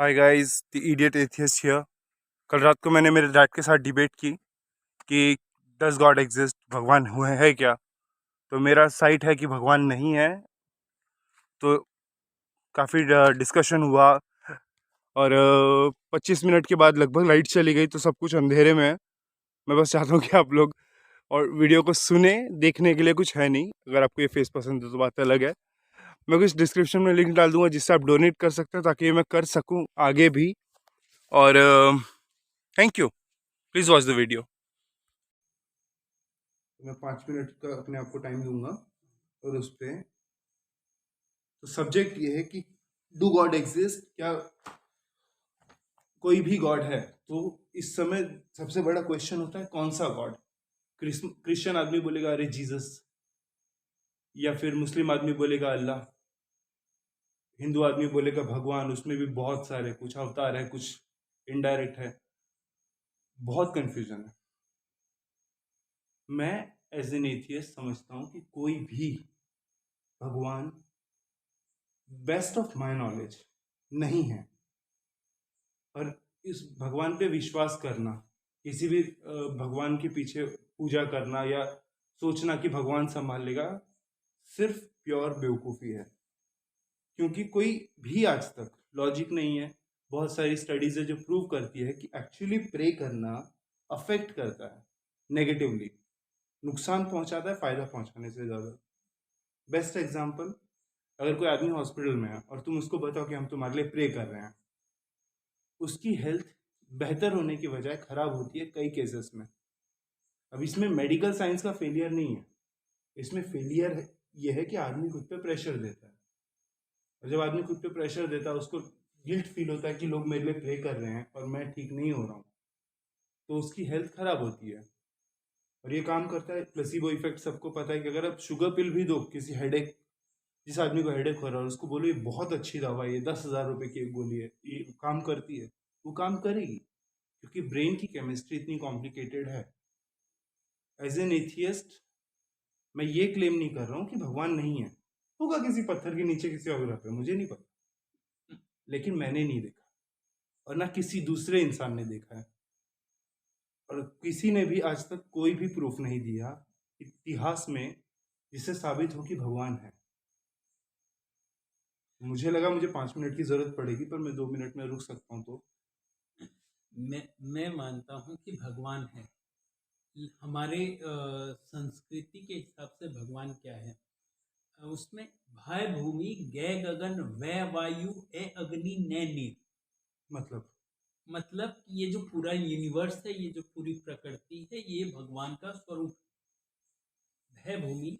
Hi guys, the idiot atheist here. कल रात को मैंने मेरे डैड के साथ डिबेट की कि डज गॉड एग्जिस्ट, भगवान हुए है क्या। तो मेरा साइड है कि भगवान नहीं है। तो काफ़ी डिस्कशन हुआ और 25 मिनट के बाद लगभग लाइट चली गई, तो सब कुछ अंधेरे में है। मैं बस चाहता हूँ कि आप लोग और वीडियो को सुने। देखने के लिए कुछ है नहीं, अगर आपको ये फेस पसंद है तो बात अलग है। मैं कुछ डिस्क्रिप्शन में लिंक डाल दूंगा जिससे आप डोनेट कर सकते हैं, ताकि ये मैं कर सकूँ आगे भी। और thank you. Please watch the video. मैं 5 मिनट का अपने आप को टाइम दूंगा और उस पे तो सब्जेक्ट ये है कि डू गॉड एग्जिस्ट, क्या कोई भी गॉड है। तो इस समय सबसे बड़ा क्वेश्चन होता है कौन सा गॉड। क्रिश्चियन आदमी बोलेगा अरे जीसस, या फिर मुस्लिम आदमी बोलेगा अल्लाह, हिंदू आदमी बोलेगा भगवान। उसमें भी बहुत सारे, कुछ अवतार है, कुछ इनडायरेक्ट है, बहुत कंफ्यूजन है। मैं एज एन एथियस्ट समझता हूँ कि कोई भी भगवान बेस्ट ऑफ माय नॉलेज नहीं है। और इस भगवान पे विश्वास करना, किसी भी भगवान के पीछे पूजा करना या सोचना कि भगवान संभाल लेगा, सिर्फ प्योर बेवकूफ़ी है। क्योंकि कोई भी आज तक लॉजिक नहीं है। बहुत सारी स्टडीज है जो प्रूव करती है कि एक्चुअली प्रे करना अफेक्ट करता है नेगेटिवली, नुकसान पहुंचाता है फायदा पहुंचाने से ज़्यादा। बेस्ट एग्जांपल, अगर कोई आदमी हॉस्पिटल में है और तुम उसको बताओ कि हम तुम्हारे लिए प्रे कर रहे हैं, उसकी हेल्थ बेहतर होने की बजाय खराब होती है कई केसेस में। अब इसमें मेडिकल साइंस का फेलियर नहीं है, इसमें फेलियर ये है कि आदमी खुद पे प्रेशर देता है। और जब आदमी खुद पे प्रेशर देता है, उसको गिल्ट फील होता है कि लोग मेरे लिए प्रे कर रहे हैं और मैं ठीक नहीं हो रहा हूँ, तो उसकी हेल्थ खराब होती है। और ये काम करता है प्लेसिबो इफेक्ट। सबको पता है कि अगर आप शुगर पिल भी दो किसी हेडेक, जिस आदमी को हेडेक हो रहा है, उसको बोलो ये बहुत अच्छी दवा है, ये 10,000 रुपए की एक गोली है, ये काम करती है, वो काम करेगी। क्योंकि ब्रेन की केमिस्ट्री इतनी कॉम्प्लिकेटेड है। एज एन एथियस्ट मैं ये क्लेम नहीं कर रहा हूँ कि भगवान नहीं है। होगा किसी पत्थर के नीचे, किसी और ग्रह पे, मुझे नहीं पता, लेकिन मैंने नहीं देखा और ना किसी दूसरे इंसान ने देखा है। और किसी ने भी आज तक कोई भी प्रूफ नहीं दिया इतिहास में जिससे साबित हो कि भगवान है। मुझे लगा मुझे 5 मिनट की जरूरत पड़ेगी, पर मैं 2 मिनट में रुक सकता हूँ। तो मैं मानता हूँ कि भगवान है। हमारे संस्कृति के हिसाब से भगवान क्या है? उसमें भय भूमि गय गगन वै वायु ए अग्नि नै नीर। मतलब मतलब कि ये जो पूरा यूनिवर्स है, ये जो पूरी प्रकृति है, ये भगवान का स्वरूप। भय भूमि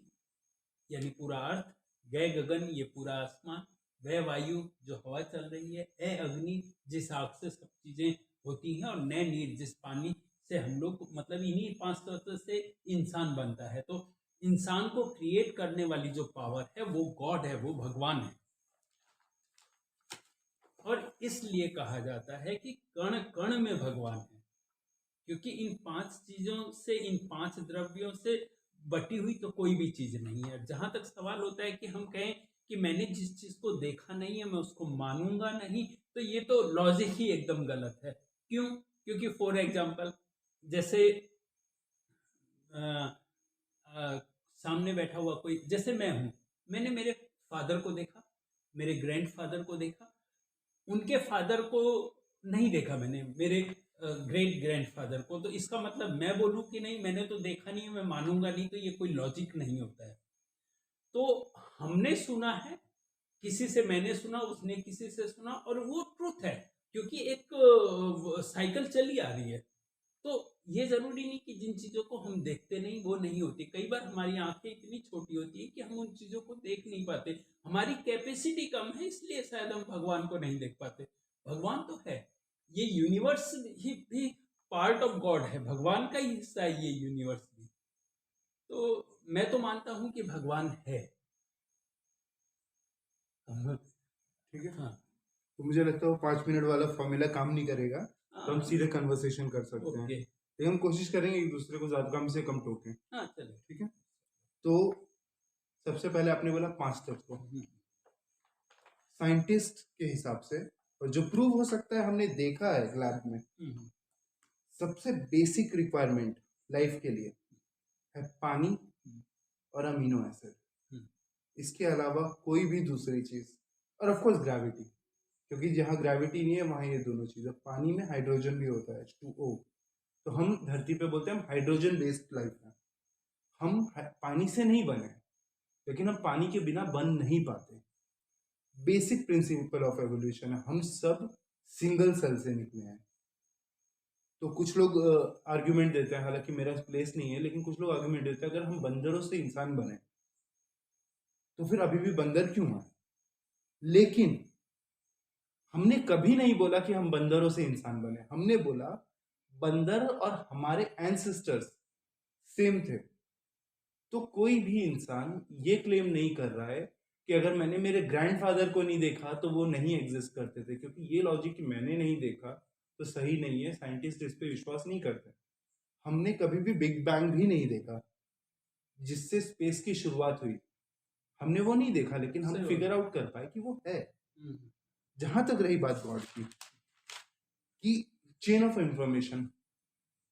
यानी पूरा अर्थ, गय गगन ये पूरा आसमान, वह वायु जो हवा चल रही है, ए अग्नि जिस आग से सब चीजें होती हैं, और नए नीर जिस पानी से हम लोग, मतलब इन्हीं 5 तत्व से इंसान बनता है। तो इंसान को क्रिएट करने वाली जो पावर है वो गॉड है, वो भगवान है। और इसलिए कहा जाता है कि कण कण में भगवान है, क्योंकि इन 5 चीजों से, इन 5 द्रव्यों से बटी हुई तो कोई भी चीज नहीं है। जहां तक सवाल होता है कि हम कहें कि मैंने जिस चीज को देखा नहीं है मैं उसको मानूंगा नहीं, तो ये तो लॉजिक ही एकदम गलत है। क्यों? क्योंकि फॉर एग्जाम्पल, जैसे अ, अ, सामने बैठा हुआ कोई, जैसे मैं हूं, मैंने मेरे फादर को देखा, मेरे ग्रैंडफादर को देखा, उनके फादर को नहीं देखा मैंने, मेरे ग्रेट ग्रैंडफादर को। तो इसका मतलब मैं बोलूं कि नहीं मैंने तो देखा नहीं है, मैं मानूंगा नहीं, तो ये कोई लॉजिक नहीं होता है। तो हमने सुना है, किसी से मैंने सुना, उसने किसी से सुना, और वो ट्रुथ है, क्योंकि एक साइकिल चली आ रही है। तो ये जरूरी नहीं कि जिन चीजों को हम देखते नहीं वो नहीं होती। कई बार हमारी आंखें इतनी छोटी होती है कि हम उन चीजों को देख नहीं पाते, हमारी कैपेसिटी कम है, इसलिए शायद हम भगवान को नहीं देख पाते। भगवान तो है, ये यूनिवर्स ही भी पार्ट ऑफ गॉड है, भगवान का ही हिस्सा है ये यूनिवर्स भी। तो मैं तो मानता हूं कि भगवान है। ठीक है। हाँ। तो मुझे लगता है वो 5 मिनट वाला फॉर्मूला काम नहीं करेगा, तो हम हाँ। सीधे कन्वर्सेशन कर सकते हैं। ओके। लेकिन हम कोशिश करेंगे एक दूसरे को ज्यादा कम से कम टोकें। हाँ चलो। ठीक है। तो सबसे पहले आपने बोला 5 तत्व। साइंटिस्ट के हिसाब से और जो प्रूव हो सकता है हमने देखा है लैब में, हम्म, सबसे बेसिक रिक्वायरमेंट लाइफ के लिए है पानी हम्म, और अमीनो एसिड। हम्म, इसके अलावा कोई भी दूसरी चीज, और ऑफ कोर्स ग्रेविटी, क्योंकि जहाँ ग्रेविटी नहीं है वहाँ ये दोनों चीजें। पानी में हाइड्रोजन भी होता है, H2O। तो हम धरती पे बोलते हैं हम हाइड्रोजन बेस्ड लाइफ है। हम पानी से नहीं बने, लेकिन हम पानी के बिना बन नहीं पाते। बेसिक प्रिंसिपल ऑफ एवोल्यूशन है, हम सब सिंगल सेल से निकले हैं। तो कुछ लोग आर्ग्यूमेंट देते हैं, हालांकि मेरा प्लेस नहीं है, लेकिन कुछ लोग आर्ग्यूमेंट देते हैं अगर हम बंदरों से इंसान बने तो फिर अभी भी बंदर क्यों है। लेकिन हमने कभी नहीं बोला कि हम बंदरों से इंसान बने, हमने बोला बंदर और हमारे एंसेस्टर्स सेम थे। तो कोई भी इंसान ये क्लेम नहीं कर रहा है कि अगर मैंने मेरे ग्रैंडफादर को नहीं देखा तो वो नहीं एग्जिस्ट करते थे, क्योंकि ये लॉजिक कि मैंने नहीं देखा तो सही नहीं है। साइंटिस्ट इस पे विश्वास नहीं करते। हमने कभी भी बिग बैंग भी नहीं देखा जिससे स्पेस की शुरुआत हुई, हमने वो नहीं देखा, लेकिन हम सही फिगर बात। आउट कर पाए कि वो है। हम्म, जहां तक रही बात गॉड की, कि चेन ऑफ इंफॉर्मेशन,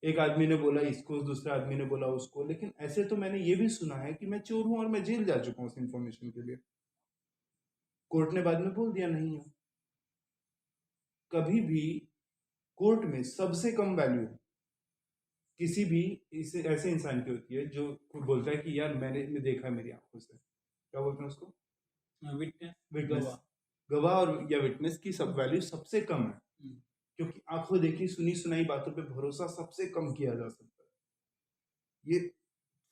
एक आदमी ने बोला इसको, दूसरा आदमी ने बोला उसको, लेकिन ऐसे तो मैंने ये भी सुना है कि मैं चोर हूं और मैं जेल जा चुका हूं उस इंफॉर्मेशन के लिए। कोर्ट ने बाद में बोल दिया नहीं है। कभी भी कोर्ट में सबसे कम वैल्यू किसी भी ऐसे इंसान की होती है जो कोई बोलता है कि यार मैं देखा है मेरी आंखों से, क्या बोलते हैं उसको, विटनेस, विटनेस। गवाह। गवाह और या विटनेस की सब वैल्यू सबसे कम है, हम्म, क्योंकि आंखों देखी सुनी सुनाई बातों पे भरोसा सबसे कम किया जा सकता है। ये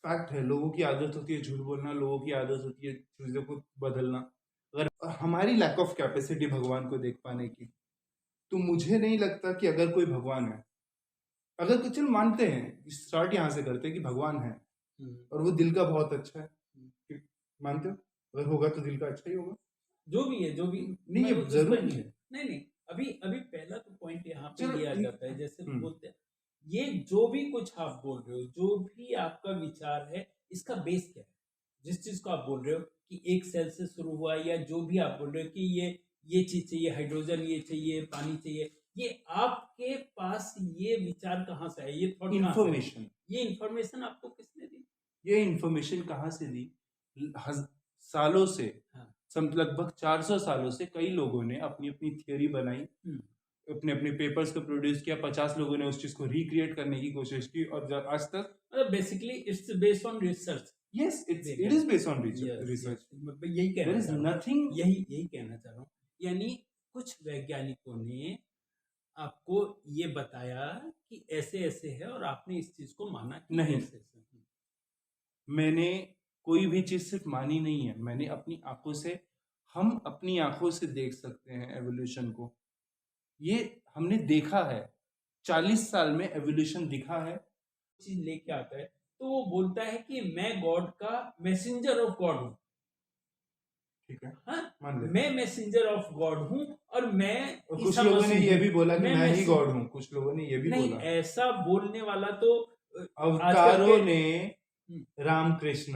फैक्ट है। लोगों की आदत होती है झूठ बोलना, लोगों की आदत होती है चीजों को बदलना। अगर हमारी लैक ऑफ कैपेसिटी भगवान को देख पाने की, तो मुझे नहीं लगता कि अगर कोई भगवान है, अगर कुछ चल मानते हैं, स्टार्ट यहाँ से करते हैं कि भगवान है हम्म, और वो दिल का बहुत अच्छा है, हम्म। कि मानते हो अगर होगा तो दिल का अच्छा ही होगा। जो भी है, जो भी, नहीं मैं ये उस पर जरूरी नहीं। है। नहीं नहीं, अभी अभी पहला तो पॉइंट यहाँ पे चलो ये आ ठीक। जाता है, जैसे हम्म। बोलते हैं, ये जो भी कुछ आप बोल रहे हो, जो भी आपका विचार है, इसका बेस क्या है? जिस चीज को आप बोल रहे हो कि एक सेल से शुरू हुआ, या जो भी आप बोल रहे हो कि ये चीज चाहिए, हाइड्रोजन ये चाहिए, पानी चाहिए, ये आपके पास ये विचार कहाँ से है, ये थॉट कहाँ से है? इंफॉर्मेशन, ये इंफॉर्मेशन आपको किसने दी? ये इंफॉर्मेशन कहाँ से दी? सालों से, हाँ। लगभग 400 सालों से कई लोगों ने अपनी अपनी थियोरी बनाई, हम्म, अपने अपने पेपर्स को प्रोड्यूस किया। 50 लोगों ने उस चीज को रिक्रिएट करने की कोशिश की, और आज तक मतलब basically it's based on research. Yes it is based on yes research. Yes, मतलब यही देयर कहना इज चाह रहा हूँ, नथिंग। यही कहना चाह रहा हूँ। यानी कुछ वैज्ञानिकों ने आपको ये बताया कि ऐसे ऐसे है, और आपने इस चीज को माना कि नहीं, ऐसे ऐसे है। मैंने कोई भी चीज सिर्फ मानी नहीं है, मैंने अपनी आंखों से, हम अपनी आंखों से देख सकते हैं एवोल्यूशन को। ये हमने देखा है, 40 साल में एवोल्यूशन दिखा है। चीज लेके आता है, तो वो बोलता है कि मैं गॉड का मैसेंजर ऑफ गॉड हूँ। ठीक है, हाँ, मान लेते मैं हैं। मैसेंजर ऑफ गॉड हूँ, और मैं और कुछ ईसा लोगों ने मसीह ये हूँ। भी बोला कि मैं ही मैसेंजर, गॉड हूँ, कुछ लोगों ने ये भी नहीं, बोला। ऐसा बोलने वाला तो आजकल अवतारों के, ने रामकृष्ण,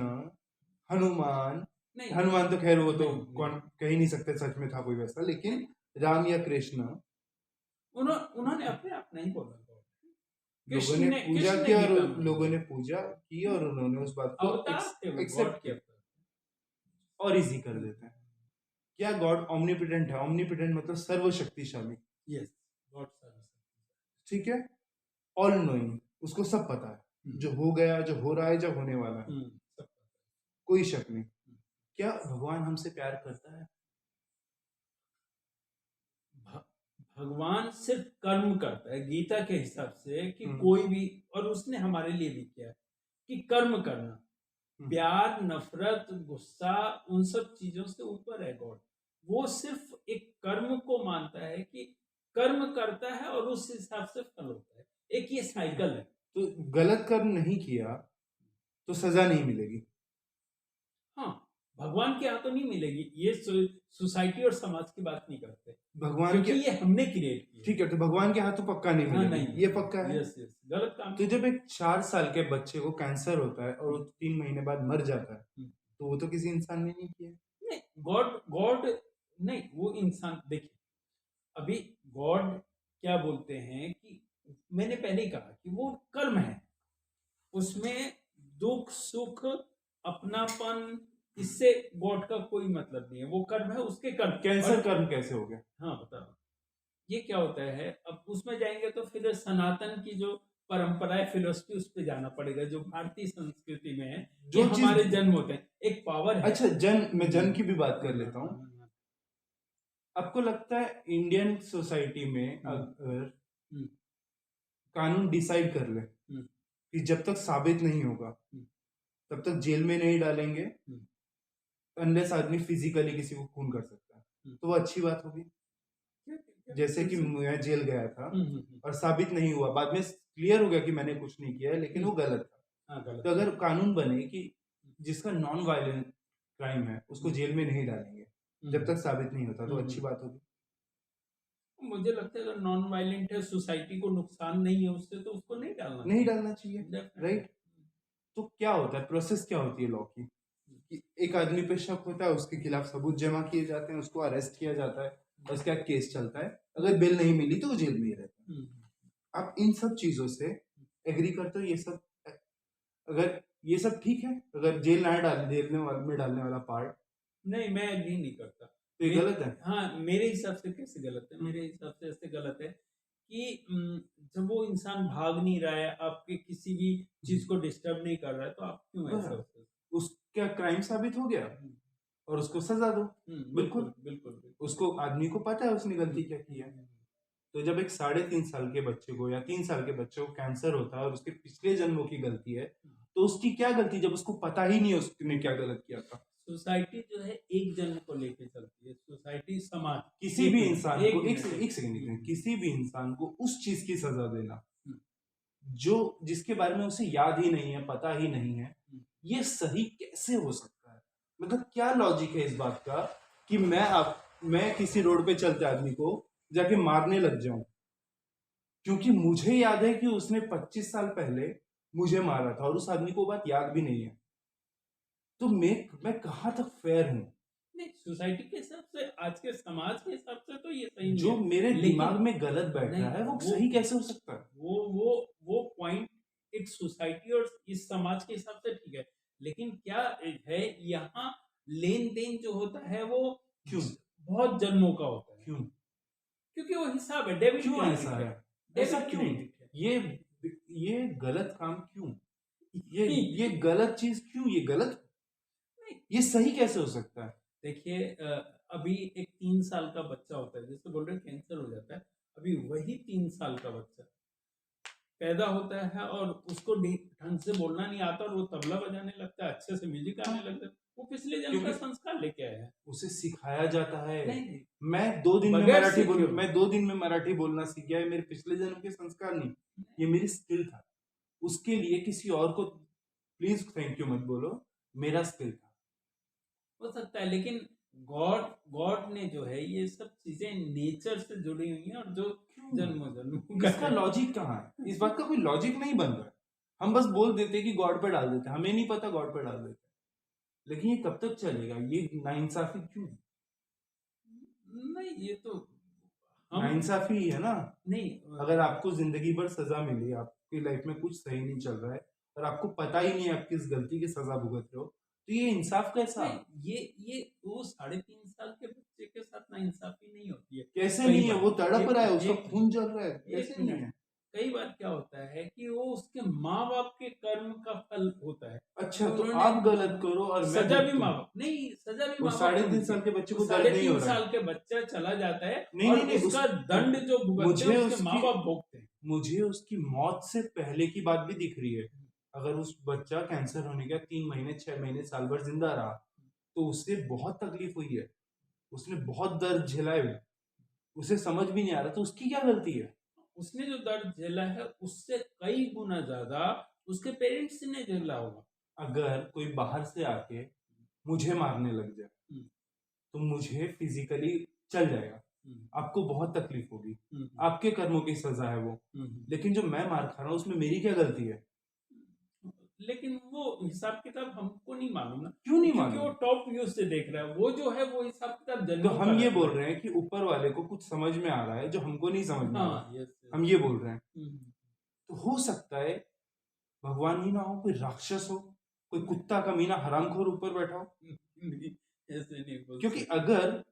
हनुमान, नहीं हनुमान तो खैर वो तो नहीं, नहीं, कौन कह ही नहीं सकते सच में था कोई वैसा, लेकिन नहीं, राम या कृष्ण, उन्होंने अपने आप नहीं बोला गॉड। लोगों कृष्ण ने ने, पूजा कृष्ण की, ने और गीता में लोगों बोला। ने पूजा की और उन्होंने उस बात को अवतार थे वो, गॉड एक्सेप्ट के किया। अवतार। और इजी कर देते हैं। क्या गॉड ऑमनीपोटेंट है? ऑमनीपोटेंट मतलब सर्वशक्तिशाली, यस, गॉड सर्व। ठीक है। ऑल नोइंग, उसको सब पता है, जो हो गया, जो हो रहा है, जो होने वाला है, सब पता कोई शक नहीं। है। क्या भगवान हमसे प्यार करता है? भगवान सिर्फ कर्म करता है गीता के हिसाब से, कि हम्म, कोई भी, और उसने हमारे लिए भी किया है कि कर्म करना, प्यार, नफरत, गुस्सा, उन सब चीजों से ऊपर है गॉड। वो सिर्फ एक कर्म को मानता है कि कर्म करता है और उस हिसाब से फल होता है। एक ये साइकिल है। तो गलत कर्म नहीं किया तो सजा नहीं मिलेगी। हाँ, भगवान के यहाँ तो नहीं मिलेगी, ये सोसाइटी और समाज की बात नहीं करते, भगवान क्योंकि के, ये हमने क्रिएट किया। ठीक है, तो भगवान के हाथ तो पक्का नहीं हाँ, मिलेगी, नहीं, ये पक्का है। यस यस, गलत काम तो है। जब एक 4 साल के बच्चे को कैंसर होता है और वो 3 महीने बाद मर जाता है, तो वो तो किसी इंसान ने नहीं किया। नहीं, गॉड गॉड नहीं, वो इंसान, देखिए, अभी गॉड क्या बोलते हैं कि मैंने पहले ही कहा कि वो कर्म है, उसमें दुख सुख अपनापन, इससे गॉड का कोई मतलब नहीं है, वो कर्म है, उसके कर्म। कैंसर और कर्म कैसे हो गया? हाँ बताओ, ये क्या होता है? अब उसमें जाएंगे तो फिर सनातन की जो परंपरा है, फिलोसफी, उस पे जाना पड़ेगा, जो भारतीय संस्कृति में है कि जो हमारे चीज, जन्म होते हैं, एक पावर है। अच्छा मैं जन की भी बात कर लेता हूँ। हम्म, आपको लगता है इंडियन सोसाइटी में हम्म, अगर हम्म, कानून डिसाइड कर ले हम्म, कि जब तक साबित नहीं होगा हम्म, तब तक जेल में नहीं डालेंगे हम्म, अनलेस आदमी फिजिकली किसी को खून कर सकता है, हम्म, तो वो अच्छी बात होगी। जैसे कि बिल्कुल। मैं जेल गया था हम्म, और साबित नहीं हुआ, बाद में क्लियर हो गया कि मैंने कुछ नहीं किया है, लेकिन वो गलत था। हाँ तो गलत है। अगर कानून बने कि जिसका नॉन वायलेंट क्राइम है उसको जेल में नहीं डालेंगे जब तक साबित नहीं होता, तो अच्छी बात होगी। मुझे लगता है अगर नॉन वायलेंट है, सोसाइटी को नुकसान नहीं है उससे, तो उसको नहीं डालना नहीं चाहिए। डालना चाहिए, Definitely। राइट। तो क्या होता है, प्रोसेस क्या होती है लॉ की? कि एक आदमी पे शक होता है, उसके खिलाफ सबूत जमा किए जाते हैं, उसको अरेस्ट किया जाता है और उसका केस चलता है। अगर बेल नहीं मिली तो वो जेल में ही रहता है। आप इन सब चीजों से एग्री करते हो? ये सब, अगर ये सब ठीक है, अगर जेल ना डाल में डालने वाला पार्ट, नहीं, मैं एग्री नहीं करता। तो ये गलत है। हाँ, मेरे हिसाब से कैसे गलत है? मेरे हिसाब से ऐसे गलत है कि जब वो इंसान भाग नहीं रहा है, आपके किसी भी चीज को डिस्टर्ब नहीं कर रहा है, तो आप क्यों ऐसा होता उसका क्राइम साबित हो गया है? और उसको सजा दो। बिल्कुल बिल्कुल, बिल्कुल बिल्कुल। उसको, आदमी को पता है उसने गलती क्या की है। तो जब एक 3.5 साल के बच्चे को या 3 साल के बच्चे को कैंसर होता है और उसके पिछले जन्मों की गलती है, तो उसकी क्या गलती जब उसको पता ही नहीं है उसने क्या गलत किया था? सोसाइटी जो है एक जन्म को लेके चलती है, सोसाइटी समाज। किसी एक भी मिनट, इंसान एक को, मिनट, एक एक सेकंड, मिनट। किसी भी इंसान को उस चीज की सजा देना हम्म, जो जिसके बारे में उसे याद ही नहीं है, पता ही नहीं है, हम्म, ये सही कैसे हो सकता है? मतलब क्या लॉजिक है इस बात का कि मैं किसी रोड पे चलते आदमी को जाके मारने लग जाऊं क्योंकि मुझे याद है कि उसने 25 साल पहले मुझे मारा था और उस आदमी को वो बात याद भी नहीं है। तो मैं कहाँ तक फेयर हूँ? नहीं, सोसाइटी के हिसाब से, आज के समाज के हिसाब से तो ये सही नहीं जो है। मेरे लेकिन दिमाग में गलत बैठ नहीं, रहा है वो सही कैसे हो सकता है? वो पॉइंट एक सोसाइटी और इस समाज के हिसाब से ठीक है, लेकिन क्या है, यहाँ लेन देन जो होता है वो क्यों? बहुत जन्मों का होता है, क्यों? क्योंकि वो हिसाब है, डेबिट क्यों क्रेडिट ऐसा है। है? ऐसा डेबिट क्यों? क्रेडिट है। ये ये गलत काम क्यों? ये गलत चीज क्यों? ये गलत, नहीं, ये सही कैसे हो सकता है? देखिए, अभी एक 3 साल का बच्चा होता है, जैसे बोल रहे हैं कैंसर हो जाता है, अभी वही 3 साल का बच्चा पैदा होता है और उसको ढंग से बोलना नहीं आता और वो तबला बजाने लगता है, अच्छे से म्यूजिक आने लगता है, वो पिछले जन्म का क्योंकि संस्कार लेके आया है। उसे सिखाया जाता है। नहीं नहीं, मैं 2 दिन में बगैर मराठी सीखे बोल हो। मैं 2 दिन में मराठी बोलना सीख गया, ये मेरे पिछले जन्म के संस्कार नहीं, ये मेरी स्किल था। उसके लिए किसी और को प्लीज थैंक यू मत बोलो, मेरा स्किल था। हो सकता है, लेकिन गॉड गॉड ने जो है ये सब चीजें नेचर से जुड़ी हुई हैं, और जो क्यों? जन्मों जन्मों इसका लॉजिक कहाँ है? इस बात का कोई लॉजिक नहीं बन रहा है। हम बस बोल देते कि गॉड पे डाल देते, हमें नहीं पता गॉड पे डाल देते, लेकिन ये कब तक चलेगा? ये नाइंसाफी क्यों? नहीं, ये तो हम नाइंसाफी ही है ना। नहीं। अगर आपको जिंदगी भर सजा मिली, आपकी लाइफ में कुछ सही नहीं चल रहा है और आपको पता ही नहीं है आप किस गलती की सजा भुगत रहे हो, तो ये इंसाफ कैसा? नहीं, ये वो 3.5 साल के बच्चे के साथ ना इंसाफी नहीं होती है। कैसे कई नहीं है? बार वो तड़प एक रहा है, मिनट, उसका एक खून मिनट, जल रहा है, एक कैसे नहीं मिनट। है? कई बार क्या होता है कि वो उसके माँ बाप के कर्म का फल होता है। अच्छा, तो उन्होंने आप गलत करो और मैं सजा भी भुगतूं। माँ बाप नहीं, सजा भी वो माँ बाप साढ़े को तीन मिलती साल है। के बच्चे वो को दर्द साढ़े नहीं हो तीन रहा साल है? के बच्चा चला जाता है नहीं और नहीं नहीं, उसका दंड जो भुगतते हैं मुझे उसके माँ उसकी बाप भोगते हैं। मुझे उसकी मौत से पहले की बात भी दिख रही है। अगर उस बच्चा कैंसर होने के 3 महीने, 6 महीने, साल भर जिंदा रहा, तो उससे बहुत तकलीफ हुई है, उसने बहुत दर्द झेला है, उसे समझ भी नहीं आ रहा, तो उसकी क्या गलती है? उसने जो दर्द झेला है उससे कई गुना ज्यादा उसके पेरेंट्स ने झेला होगा। अगर कोई बाहर से आके मुझे मारने लग जाए हम्म, तो मुझे फिजिकली चल जाएगा, हम्म, आपको बहुत तकलीफ होगी, हम्म, आपके कर्मों की सजा है वो। हम्म, लेकिन जो मैं मार खा रहा हूँ उसमें मेरी क्या गलती है? लेकिन वो हिसाब किताब हमको नहीं मालूम ना, क्यों नहीं क्योंकि वो मालूम? टॉप व्यू से देख रहा है, वो जो है वो हिसाब किताब तो जनों का हम ये रख बोल रहा रहे हैं कि ऊपर वाले को कुछ समझ में आ रहा है जो हमको नहीं समझ है। में आ रहा। हाँ, यस हम यस। ये बोल रहे हैं। हम्म, तो हो सकता है भगवान ही ना हो, कोई राक्षस हो, कोई कुत्ता कमीना हरामखोर ऊपर बैठा हो। नहीं, ऐसे नहीं बोल क्योंकि सकते। अगर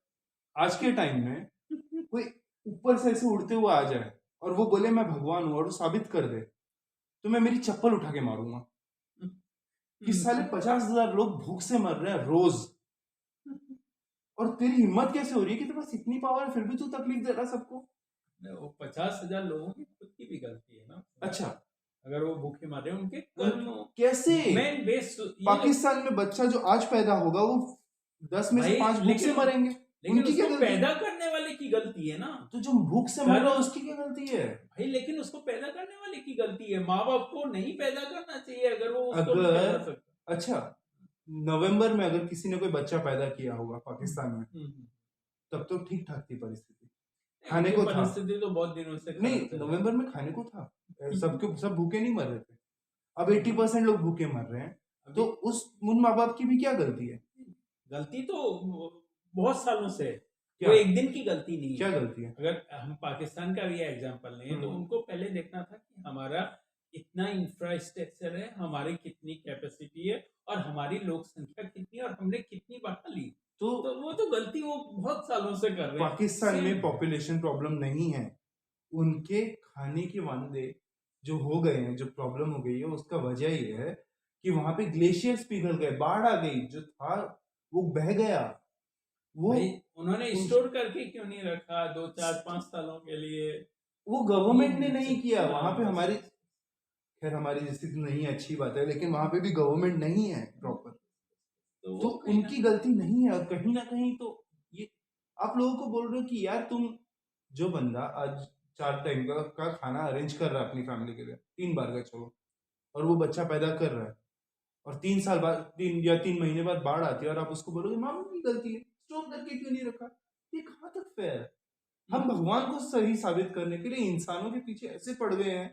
आज के टाइम में कोई ऊपर से ऐसे उड़ते हुए आ जाए और वो बोले मैं भगवान हूं और वो साबित कर दे, तो मैं मेरी चप्पल उठा के मारूंगा कि साले 50,000 लोग भूख से मर रहे हैं रोज, और तेरी हिम्मत कैसे हो रही है कि तेरे पास इतनी पावर है फिर भी तू तकलीफ दे रहा है सबको। वो 50,000 लोगों की खुद की भी गलती है ना। अच्छा, अगर वो भूखे मर रहे हैं उनके उन कर्मों, कैसे? मेन बेस ये जो पाकिस्तान में बच्चा जो आज पैदा होगा वो 10 में से भाई 5 भूख से लेकिन मरेंगे। लेकिन उनकी क्या उसको गलती है? पैदा करने वाले की गलती है ना। तो जो भूख से मर रहा है कर्म उसकी क्या गलती है? भाई, लेकिन उसको पैदा करने वाले की गलती है। माँ बाप को नहीं पैदा करना चाहिए अगर वो उसको नहीं पैदा अगर सकता। अच्छा, नवंबर में अगर किसी ने कोई बच्चा पैदा किया होगा पाकिस्तान में, हम्म। तब तो ठीक ठाक थी परिस्थिति, खाने उनकी को था। परिस्थिति तो बहुत दिनों से नहीं, खराब चल रही है। नवंबर में खाने को था, सबके सब भूखे नहीं मर रहे थे। अब 80% लोग भूखे मर रहे हैं, तो अभी उस उन माँ बाप की भी क्या गलती है? गलती तो बहुत सालों से है, क्या वो एक दिन की गलती नहीं क्या है। गलती है? अगर हम पाकिस्तान का भी एग्जांपल लें तो हम्म। उनको पहले देखना था कि हमारा इतना इंफ्रास्ट्रक्चर है, हमारी कितनी कैपेसिटी है और हमारी लोक संख्या कितनी है और हमने कितनी बढ़ा ली। तो तो वो तो गलती वो बहुत सालों से कर रहे हैं। पाकिस्तान में सेम पॉपुलेशन प्रॉब्लम नहीं है, उनके खाने के वादे जो हो गए हैं, जो प्रॉब्लम हो गई है, उसका वजह ये है कि वहां पे ग्लेशियर्स पिघल गए, बाढ़ आ गई, जो था वो बह गया। वो भाई, उन्होंने उस, स्टोर करके क्यों नहीं रखा 2 4 5 सालों के लिए? वो गवर्नमेंट ने ये नहीं किया वहां पे। हाँ, बस हमारी, खैर हमारी स्थिति नहीं है, अच्छी बात है, लेकिन वहां पे भी गवर्नमेंट नहीं है प्रॉपर। तो तो वो कहीं ना उनकी गलती नहीं है, और कहीं ना कहीं तो ये आप लोगों को बोल रहे हो कि यार तुम, जो बंदा आज 4 टाइम का खाना अरेंज कर रहा है अपनी फैमिली के लिए, 3 बार का छोड़ो, और वो बच्चा पैदा कर रहा है, और 3 साल बाद, 3 या 3 महीने बाद बाढ़ आती है, और आप उसको बोलोगे माँ बाप की गलती है, स्टोर करके क्यों नहीं रखा? ये कहाँ तक फेयर है? हम भगवान को सही साबित करने के लिए इंसानों के पीछे ऐसे पड़ गए हैं।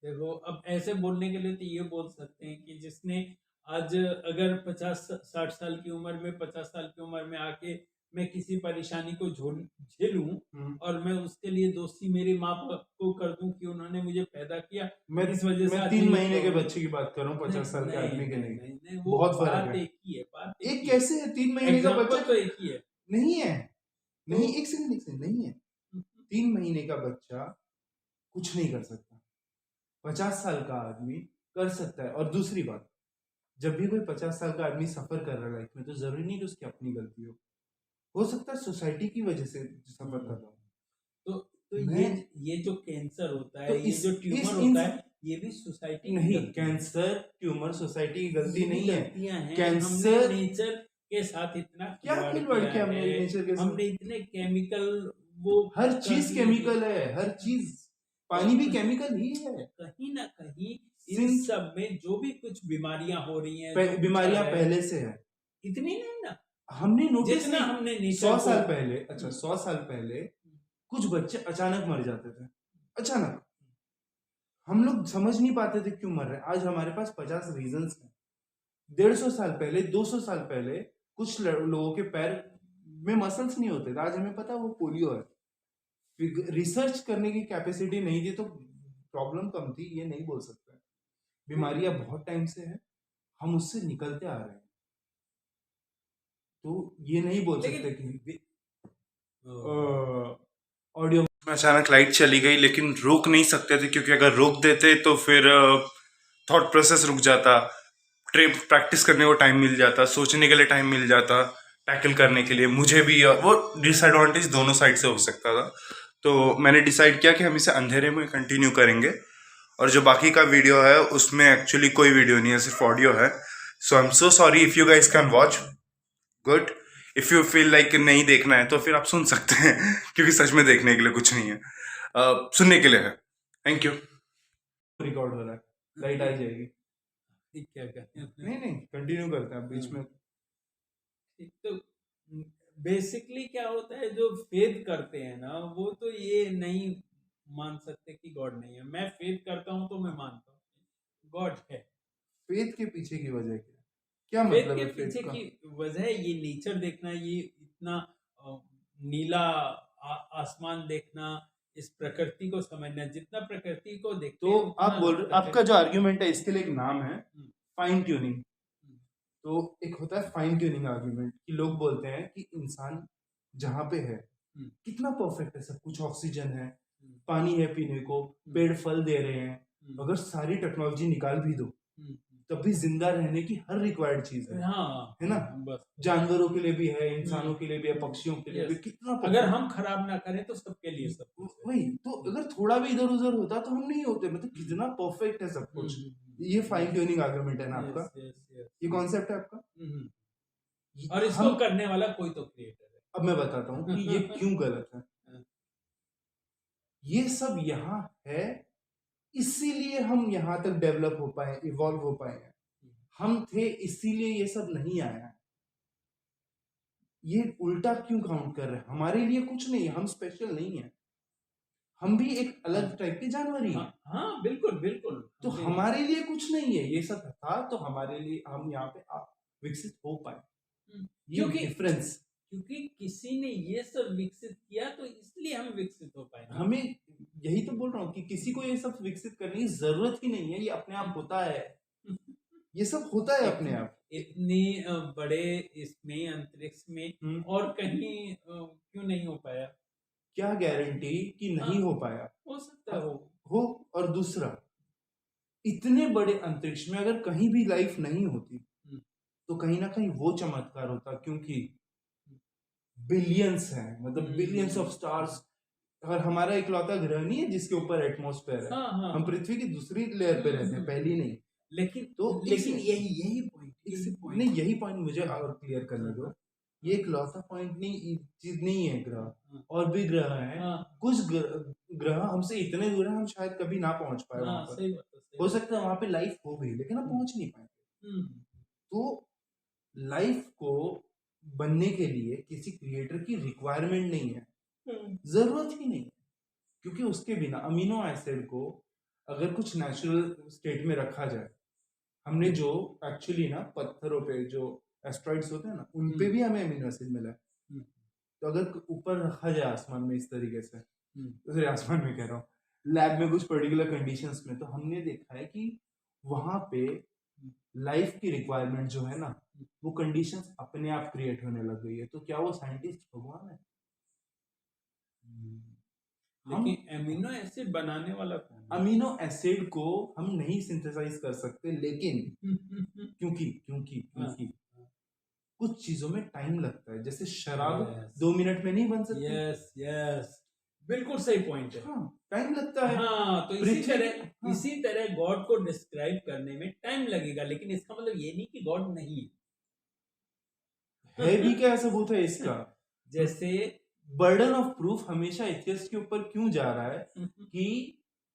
देखो, अब ऐसे बोलने के लिए तो ये बोल सकते हैं कि जिसने आज अगर 50 60 साल की उम्र में, 50 साल की उम्र में आके मैं किसी परेशानी को झेलूं और मैं उसके लिए दोषी मेरे माँ बाप को कर दूं कि उन्होंने मुझे पैदा किया, मैं इस वजह से मैं आज 3 महीने के प्रॉब्लम। बच्चे की बात कर रहा हूँ, नहीं 50 साल के नहीं आदमी के नहीं लिए नहीं नहीं, वो बहुत फर्क बात है। एक ही है, बात एक एक ही है। कैसे है 3 महीने का एग्जाम्पल बच्चा? तो एक ही है। नहीं है, तो नहीं, एक सेकंड नहीं है। 3 महीने का बच्चा कुछ नहीं कर सकता, 50 साल का आदमी कर सकता है। और दूसरी बात, जब भी कोई 50 साल का आदमी सफर कर रहा है लाइफ में, तो जरूरी नहीं कि उसकी अपनी गलती हो सकता है सोसाइटी की वजह से सफर कर रहा हो। तो मैं ये जो कैंसर होता तो है, ये इस जो इस ट्यूमर इन होता है, ये भी सोसाइटी की नहीं, गलती है। कैंसर ट्यूमर सोसाइटी की गलती ये भी नहीं है। गलतियां हैं। हमने कैंसर, नेचर के साथ इतना क्या खिलवाड़ खिलवाड़ किया किया हमने है, नेचर के साथ? हमने इतने केमिकल वो हर कर चीज दिए कि केमिकल है, हर चीज, पानी भी केमिकल ही है। कहीं ना कहीं इन सिंस सब में जो भी कुछ बीमारियां हो रही हैं, जो कुछ बीमारियां आ रहा है, पहले से है, इतनी नहीं ना हमने नोटिस जितना नहीं। हमने 100 नेचर साल को। पहले, अच्छा 100 साल पहले कुछ बच्चे अचानक मर जाते थे, अचानक। हम लोग समझ नहीं पाते थे क्यों मर रहे हैं। आज हमारे पास 50 रीजंस हैं। 150 साल पहले, 200 साल पहले कुछ लोगों के पैर में मसल्स नहीं होते थे, आज हमें पता है वो पोलियो है। रिसर्च करने की कैपेसिटी नहीं थी तो प्रॉब्लम कम थी, ये नहीं बोल सकते। बीमारियां बहुत टाइम से है, हम उससे निकलते आ रहे हैं, तो ये नहीं बोल सकते लेकिन कि ऑडियो में अचानक लाइट चली गई, लेकिन रोक नहीं सकते थे, क्योंकि अगर रोक देते तो फिर थॉट प्रोसेस रुक जाता, प्रैक्टिस करने को टाइम मिल जाता, सोचने के लिए टाइम मिल जाता, टैकल करने के लिए। मुझे भी वो डिसएडवांटेज दोनों साइड से हो सकता था, तो मैंने डिसाइड किया कि हम इसे अंधेरे में कंटिन्यू करेंगे, और जो बाकी का वीडियो है उसमें एक्चुअली कोई वीडियो नहीं है, सिर्फ ऑडियो है। So I am so sorry if you guys can watch, good. If you feel like नहीं देखना है तो फिर आप सुन सकते हैं क्योंकि सच में देखने के लिए कुछ नहीं है, सुनने के लिए है। Thank you. रिकॉर्ड हो रहा है, लाइट आ जाएगी। क्या कहते हैं, नहीं नहीं, कंटिन्यू करते हैं बीच में। तो बेसिकली क्या होता है, जो फेथ करते हैं ना, वो तो ये नहीं मान सकते कि गॉड नहीं है। मैं फेथ करता हूँ तो मैं मानता हूँ गॉड है, फेथ के पीछे की वजह क्या फेथ मतलब के है फेथ पीछे का? की वजह ये नेचर देखना, ये इतना नीला आसमान देखना, इस प्रकृति को समझना। जितना प्रकृति को देखते तो हैं आप उतना बोल रहे, आपका जो आर्ग्यूमेंट है इसके लिए एक नाम है हम्म, फाइन ट्यूनिंग। हम्म, तो एक होता है फाइन ट्यूनिंग आर्ग्यूमेंट कि लोग बोलते हैं कि इंसान जहाँ पे है हम्म, कितना परफेक्ट है, सब कुछ ऑक्सीजन है, हम्म, पानी है पीने को, हम्म, पेड़ फल दे रहे हैं, हम्म, अगर सारी टेक्नोलॉजी निकाल भी दो हम्म, तब भी जिंदा रहने की हर रिक्वायर्ड चीज हाँ है ना? बस। जानवरों के लिए भी है, इंसानों हम्म, के लिए भी है, पक्षियों के लिए भी, यस। कितना अगर परफेक्ट। हम खराब ना करें तो सबके लिए सब कुछ है। वही तो, अगर थोड़ा भी इधर उधर होता तो हम नहीं होते, मतलब हम्म, कितना परफेक्ट है सब कुछ। ये यस, फाइन ट्यूनिंग आर्गुमेंट है ना यस, आपका, यस, यस, ये यस। कॉन्सेप्ट है आपका। और इसको हम, करने वाला कोई तो क्रिएटर अब मैं बताता हूँ कि ये है। क्यों गलत है। ये सब यहाँ है इसीलिए हम यहाँ तक डेवलप हो पाए, इवॉल्व हो पाए हैं। हम थे इसीलिए ये सब नहीं आया है। ये उल्टा क्यों काउंट कर रहे हैं? हमारे लिए कुछ नहीं है, हम स्पेशल नहीं है, हम भी एक अलग टाइप के जानवर ही हाँ, हैं। हाँ, बिल्कुल बिल्कुल। तो हमारे लिए कुछ नहीं है ये सब था, तो हमारे लिए हम यहाँ पे विकसित हो पाए। ये क्योंकि डिफरेंस, क्योंकि किसी ने ये सब विकसित किया तो इसलिए हम विकसित हो पाए ना। हमें यही तो बोल रहा हूँ कि किसी को ये सब विकसित करने की जरूरत ही नहीं है, ये अपने आप होता है, ये सब होता है अपने आप। इतने बड़े इसमें अंतरिक्ष में और कहीं क्यों नहीं हो पाया? क्या गारंटी कि नहीं हो पाया? हो सकता है हो। और दूसरा, इतने बड़े अंतरिक्ष में अगर कहीं भी लाइफ नहीं होती तो कहीं ना कहीं वो चमत्कार होता, क्योंकि बिलियंस हैं, मतलब बिलियंस ऑफ स्टार्स, और हमारा इकलौता ग्रह नहीं है जिसके ऊपर एटमॉस्फेयर है। हाँ, हाँ, हम हाँ। पृथ्वी की दूसरी लेयर पे रहते हैं, पहली नहीं। लेकिन तो लेकिन एक यही यही पॉइंट, यही पॉइंट नहीं, यही पॉइंट मुझे और क्लियर करने दो। ये इकलौता पॉइंट नहीं, चीज नहीं है ग्रह, और भी ग्रह हैं। कुछ ग्रह हमसे इतने दूर हैं हम शायद कभी ना पहुंच पाए वहां पर। सही बात है, सही हो बात सकता है वहां पे लाइफ हो भी, लेकिन हम पहुंच नहीं पाएंगे। है। तो लाइफ को बनने के लिए किसी क्रिएटर की रिक्वायरमेंट नहीं है, जरूरत ही नहीं है, क्योंकि उसके बिना अमीनो एसिड को अगर कुछ नेचुरल स्टेट में रखा जाए, हमने जो एक्चुअली ना पत्थरों पे जो एस्ट्रॉइड्स होते हैं ना, उन पे भी हमें अमीनो एसिड मिला है। तो अगर ऊपर रखा जाए आसमान में इस तरीके से, तो आसमान में कह रहा हूँ, लैब में कुछ पर्टिकुलर कंडीशंस में, तो हमने देखा है कि वहां पे लाइफ की रिक्वायरमेंट जो है ना, वो कंडीशंस अपने आप क्रिएट होने लग गई है। तो क्या वो साइंटिस्ट भगवान है? लेकिन अमीनो एसिड बनाने वाला कौन है? अमीनो एसिड को हम नहीं सिंथेसाइज कर सकते, लेकिन क्योंकि क्योंकि क्योंकि कुछ चीजों में टाइम लगता है, जैसे शराब 2 मिनट में नहीं बन सकती। यस, यस, बिल्कुल सही पॉइंट है। हाँ, टाइम लगता है। हाँ, तो इसी तरह हाँ। इसी तरह गॉड को डिस्क्राइब करने में टाइम लगेगा, लेकिन इसका मतलब ये नहीं कि गॉड नहीं है भी क्या सबूत है इसका? जैसे बर्डन ऑफ प्रूफ हमेशा एथियस्ट के ऊपर क्यों जा रहा है कि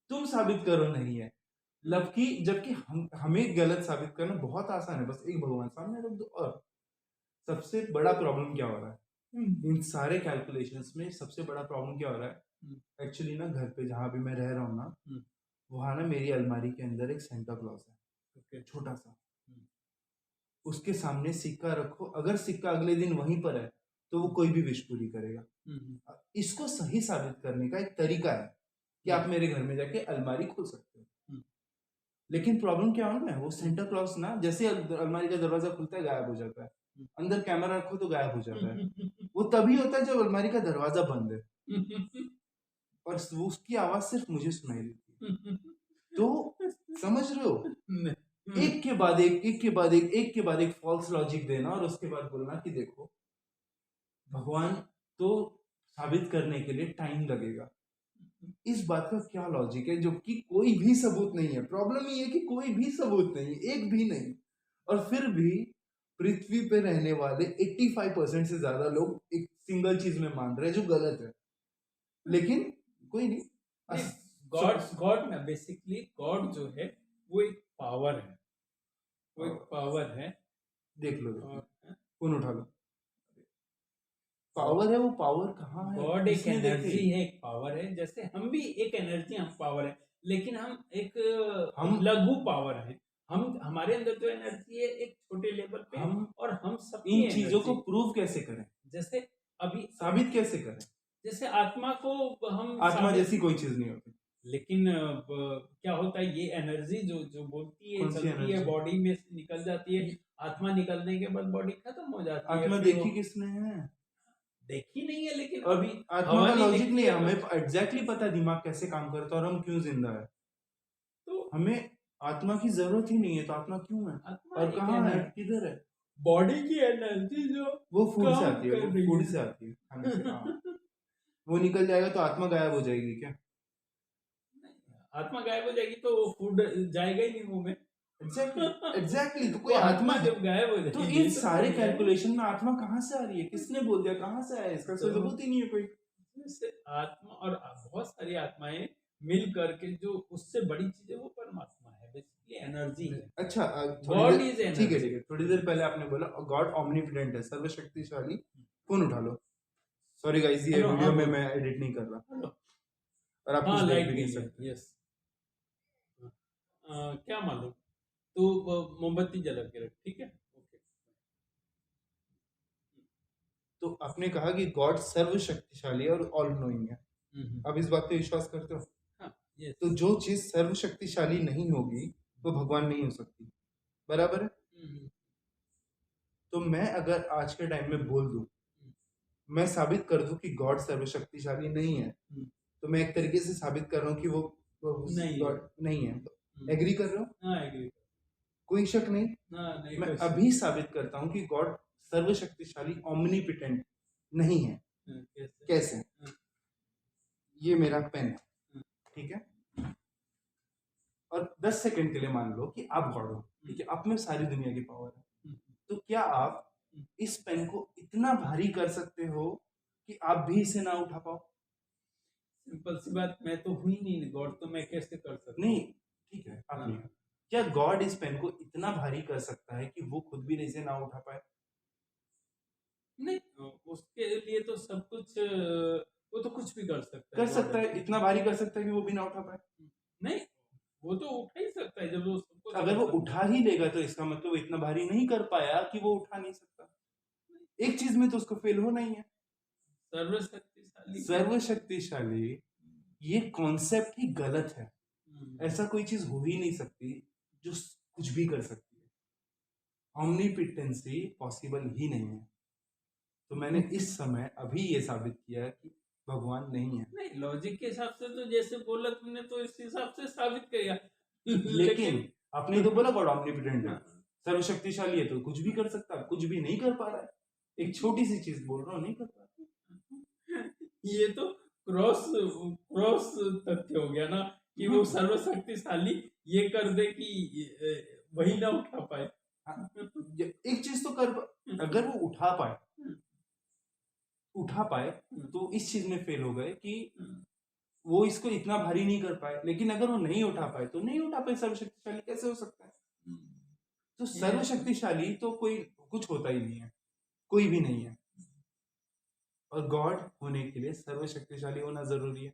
तुम साबित करो नहीं है, जबकि हमें गलत साबित करना बहुत आसान है, बस एक भगवान सामने रख दो। और सबसे बड़ा प्रॉब्लम क्या हो रहा है इन सारे कैलकुलेशंस में? सबसे बड़ा प्रॉब्लम क्या हो रहा है एक्चुअली ना, घर पे जहां भी मैं रह रहा हूँ ना, वहां ना मेरी अलमारी के अंदर एक सेंटा क्लॉज है, छोटा सा। उसके सामने सिक्का रखो, अगर सिक्का अगले दिन वहीं पर है तो वो कोई भी विश पूरी करेगा। इसको सही साबित करने का एक तरीका है कि आप मेरे घर में जाके अलमारी खोल सकते हो, लेकिन प्रॉब्लम क्या हो ना, वो सेंटा क्लॉज ना जैसे अलमारी का दरवाजा खुलता है गायब हो जाता है, अंदर कैमरा रखो तो गायब हो जाता है। वो तभी होता है जब अलमारी का दरवाजा बंद है, और उसकी आवाज सिर्फ मुझे सुनाई देती है। तो समझ रहे हो, एक के बाद एक फॉल्स लॉजिक देना, और उसके बाद बोलना कि देखो भगवान तो साबित करने के लिए टाइम लगेगा। इस बात का क्या लॉजिक है, जो कि कोई भी सबूत नहीं है? प्रॉब्लम ये है कि कोई भी सबूत नहीं, एक भी नहीं। और फिर भी पृथ्वी पे रहने वाले 85% से ज्यादा लोग एक सिंगल चीज में मान रहे हैं जो गलत है, लेकिन कोई नहीं। गॉड ना, बेसिकली गॉड जो है वो एक पावर है, वो एक पावर है। देख लो, फोन उठा लो, पावर है। वो पावर कहाँ है? गॉड एक एनर्जी है, एक पावर है। जैसे हम भी एक एनर्जी, हम पावर है, लेकिन हम एक लघु पावर है। हम हमारे अंदर जो एनर्जी है एक छोटे लेवल पे, हम और हम सबकी इन चीजों को एनर्जी, प्रूव कैसे करें, जैसे अभी साबित कैसे करें? जैसे आत्मा को हम आत्मा साबित, जैसी कोई चीज नहीं होती। लेकिन क्या होता है, ये एनर्जी जो जो बोलती है, कौन सी चलती है, एनर्जी? बॉडी में से निकल जाती है, आत्मा निकलने के बाद बॉडी खत्म हो जाती है, आत्मा फिर देखी वो किसने है? देखी नहीं है, लेकिन और अभी आत्मा हवा का नहीं लॉजिक दिखती नहीं है, है तो, हमें एग्जैक्टली पता है दिमाग कैसे काम करता है और हम क्यों जिंदा है। तो हमें आत्मा की जरूरत ही नहीं है, तो आत्मा क्यों है आत्मा और एक कहाँ है, एनर्जी, किधर है? बॉडी की एनर्जी जो वो फूड से काम आती है, कर वो रही फूड है। से आती है, खाने से। हाँ, वो निकल जाएगा तो आत्मा गायब हो जाएगी क्या? आत्मा गायब हो जाएगी तो वो फूड जाएगा ही नहीं मुंह में। Exactly, exactly. तो कोई तो आत्मा आत्मा है? जब गायब हो तो जाएगी इन तो सारे फूड जाएगा। कैलकुलेशन में आत्मा कहाँ से आ रही है? किसने बोल दिया कहाँ से आया? इसका कोई तो सबूत ही नहीं है कोई। जैसे आत्मा और बहुत सारी आत्माएं मिल करके जो उससे बड़ी चीज है वो परमात्मा है, बेसिकली एनर्जी है। अच्छा, थोड़ी गॉड देर इज ठीक है, एनर्जी। ठीक है। थोड़ी देर पहले आपने बोला गॉड ऑमनीपोटेंट है, सर्वशक्तिशाली। फोन उठा लो। सॉरी गाइस, ये हेलो, हाँ वीडियो में बोलो। मैं एडिट नहीं कर रहा हेलो, और आप कुछ हाँ देख लाइट भी नहीं गई है, सकते। यस। क्या मालूम, तो मोमबत्ती जला के रख, ठीक है, ओके। तो आपने कहा कि गॉड सर्वशक्तिशाली और ऑल नोइंग है। हम्म, आप इस बात पे विश्वास करते हो? हाँ, यस। तो जो चीज सर्वशक्तिशाली नहीं होगी वो भगवान नहीं हो सकती, बराबर है? तो मैं अगर आज के टाइम में बोल दूं, मैं साबित कर दूं कि गॉड सर्वशक्तिशाली नहीं है, तो मैं एक तरीके से साबित कर रहा हूँ कि वो नहीं है। गॉड नहीं है। एग्री कर रहे हो? हाँ, एग्री। कोई शक नहीं। हाँ, नहीं मैं क्वेश्चन। अभी साबित करता हूँ कि गॉड सर्वशक्तिशाली ओमनीपोटेंट नहीं है। कैसे? कैसे? हाँ, ये मेरा पेन है, हाँ, ठीक है, और 10 सेकंड के लिए मान लो कि आप गॉड हो, ठीक है, आप में सारी दुनिया की पावर है। हम्म, तो क्या आप इस पेन को इतना भारी कर सकते हो कि आप भी इसे ना उठा पाओ? सिंपल सी बात, मैं तो हुई नहीं गॉड, तो मैं कैसे कर सकता नहीं, हूँ? ठीक है, आप हाँ, नहीं। क्या गॉड इस पेन को इतना भारी कर सकता है कि वो खुद भी इसे ना उठा पाए? नहीं, उसके लिए तो सब कुछ, वो तो कुछ भी कर सकता है, कर गॉड सकता है। है, इतना भारी कर सकता है कि वो भी ना उठा पाए। नहीं, वो तो उठा ही सकता है जब वो सब कुछ अगर कर वो सकता उठा ही लेगा तो इसका मतलब वो इतना भारी नहीं कर पाया कि वो उठा नहीं सकता। एक चीज में तो उसको फेल होना ही है। है। सर्वशक्तिशाली सर्वशक्तिशाली, ये कॉन्सेप्ट ही गलत है। ऐसा कोई चीज हो ही नहीं सकती जो कुछ भी कर सकती है। ऑमनीपोटेंसी पॉसिबल ही नहीं है। तो मैंने इस समय अभी ये साबित किया कि भगवान नहीं है। नहीं, लॉजिक के हिसाब से तो जैसे बोला तुमने तो इस हिसाब से साबित किया। लेकिन आपने तो बोला गॉड ऑमनीपोटेंट है, हाँ, सर्वशक्तिशाली है, तो कुछ भी कर सकता है, कुछ भी नहीं कर पा रहा है। एक छोटी सी चीज बोल रहा हूँ, नहीं कर पा रहा। ये तो क्रॉस क्रॉस तथ्य हो गया ना, कि वो सर्वशक्तिशाली ये कर दे कि वही ना उठा पाए। हाँ, एक चीज तो कर अगर वो उठा पाए तो इस चीज में फेल हो गए कि वो इसको इतना भारी नहीं कर पाए। लेकिन अगर वो नहीं उठा पाए तो नहीं उठा पाए, सर्वशक्तिशाली कैसे हो सकता है? तो सर्वशक्तिशाली तो कोई कुछ होता ही नहीं है, कोई भी नहीं है। और गॉड होने के लिए सर्वशक्तिशाली होना जरूरी है।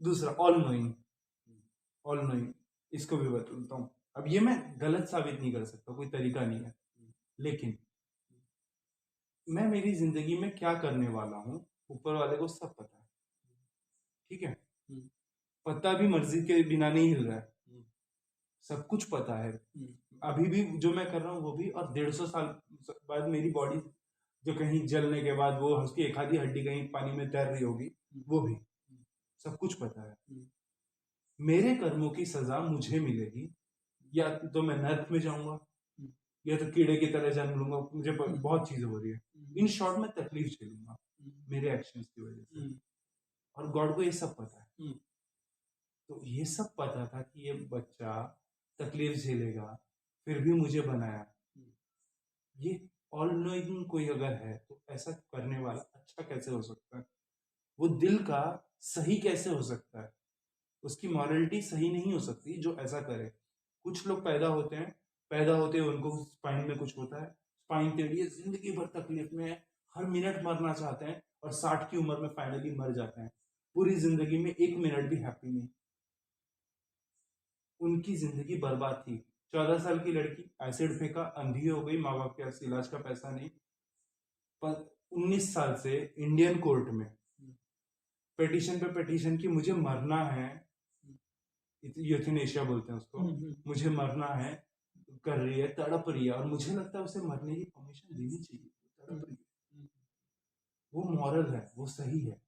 दूसरा, ऑल नोइंग, इसको भी बताता हूँ। अब ये मैं गलत साबित नहीं कर सकता, कोई तरीका नहीं है, लेकिन मैं मेरी जिंदगी में क्या करने वाला हूँ ऊपर वाले को सब पता है, ठीक है। पत्ता भी मर्जी के बिना नहीं हिल रहा है, सब कुछ पता है। अभी भी जो मैं कर रहा हूँ वो भी, और 150 साल बाद मेरी बॉडी जो कहीं जलने के बाद वो उसकी एक आधी हड्डी कहीं पानी में तैर रही होगी, वो भी सब कुछ पता है। मेरे कर्मों की सजा मुझे मिलेगी, या तो मैं नर्क में जाऊंगा या तो कीड़े की तरह जन्म लूंगा। मुझे बहुत चीजें हो रही है, इन शॉर्ट में तकलीफ झेलूंगा मेरे एक्शंस की वजह से। और गॉड को ये सब पता है। तो ये सब पता था कि ये बच्चा तकलीफ झेलेगा, फिर भी मुझे बनाया। ये ऑल नोइंग कोई अगर है तो ऐसा करने वाला अच्छा कैसे हो सकता है? वो दिल का सही कैसे हो सकता है? उसकी मॉरलिटी सही नहीं हो सकती जो ऐसा करे। कुछ लोग पैदा होते हैं, पैदा होते हैं उनको स्पाइन में कुछ होता है, स्पाइन टेढ़ी है, जिंदगी भर तकलीफ में है, हर मिनट मरना चाहते हैं, और 60 की उम्र में फाइनली मर जाते हैं। पूरी जिंदगी में एक मिनट भी हैप्पी नहीं। उनकी जिंदगी बर्बाद थी। 14 साल की लड़की, एसिड फेंका, अंधी हो गई, माँ बाप के पास इलाज का पैसा नहीं। पर 19 साल से इंडियन कोर्ट में पिटीशन पे पिटीशन की, मुझे मरना है, यूथनेशिया बोलते हैं उसको, मुझे मरना है, कर रही है, तड़प रही है, और मुझे लगता है उसे मरने की परमिशन देनी चाहिए। तड़प रही है, वो मॉरल है, वो सही है।